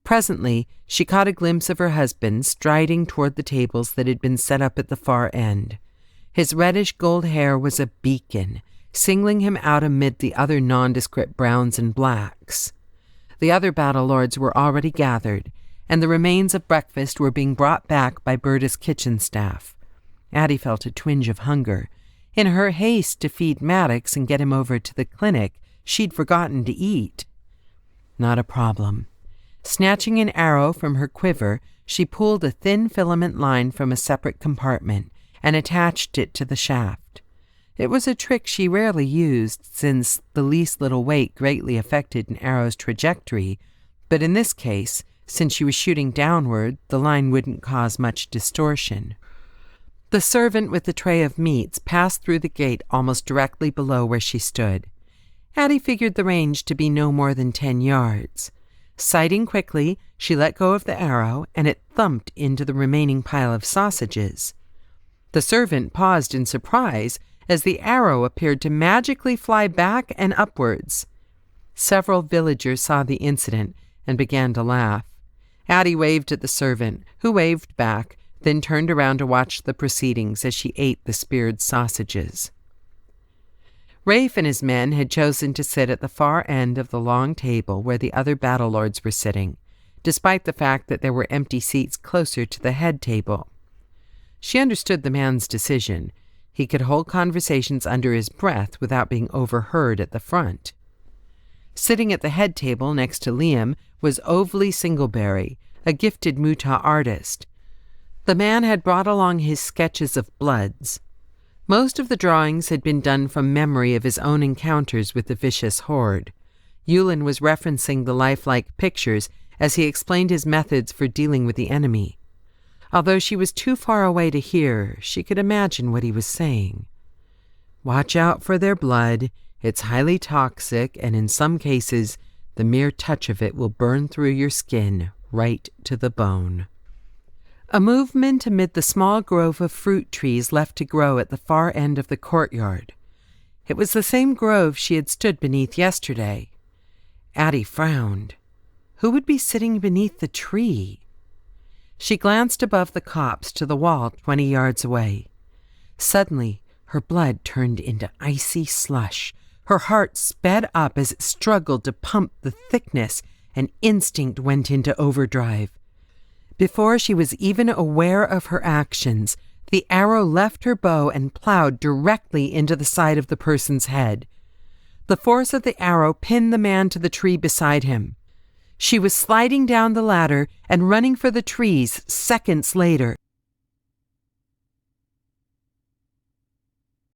Presently, she caught a glimpse of her husband striding toward the tables that had been set up at the far end. His reddish-gold hair was a beacon, singling him out amid the other nondescript browns and blacks. The other battle lords were already gathered, and the remains of breakfast were being brought back by Berta's kitchen staff. Addie felt a twinge of hunger. In her haste to feed Maddox and get him over to the clinic, she'd forgotten to eat. Not a problem. Snatching an arrow from her quiver, she pulled a thin filament line from a separate compartment and attached it to the shaft. It was a trick she rarely used, since the least little weight greatly affected an arrow's trajectory, but in this case, since she was shooting downward, the line wouldn't cause much distortion. The servant with the tray of meats passed through the gate almost directly below where she stood. Addie figured the range to be no more than 10 yards. Sighting quickly, she let go of the arrow, and it thumped into the remaining pile of sausages. The servant paused in surprise as the arrow appeared to magically fly back and upwards. Several villagers saw the incident and began to laugh. Addie waved at the servant, who waved back, then turned around to watch the proceedings as she ate the speared sausages. Rafe and his men had chosen to sit at the far end of the long table where the other battle lords were sitting, despite the fact that there were empty seats closer to the head table. She understood the man's decision. He could hold conversations under his breath without being overheard at the front. Sitting at the head table next to Liam was Ovely Singleberry, a gifted Mutah artist. The man had brought along his sketches of bloods. Most of the drawings had been done from memory of his own encounters with the vicious horde. Yulin was referencing the lifelike pictures as he explained his methods for dealing with the enemy. Although she was too far away to hear, she could imagine what he was saying. Watch out for their blood. It's highly toxic, and in some cases, the mere touch of it will burn through your skin right to the bone. A movement amid the small grove of fruit trees left to grow at the far end of the courtyard. It was the same grove she had stood beneath yesterday. Addie frowned. Who would be sitting beneath the tree? She glanced above the copse to the wall 20 yards away. Suddenly, her blood turned into icy slush. Her heart sped up as it struggled to pump the thickness, and instinct went into overdrive. Before she was even aware of her actions, the arrow left her bow and plowed directly into the side of the person's head. The force of the arrow pinned the man to the tree beside him. She was sliding down the ladder and running for the trees seconds later.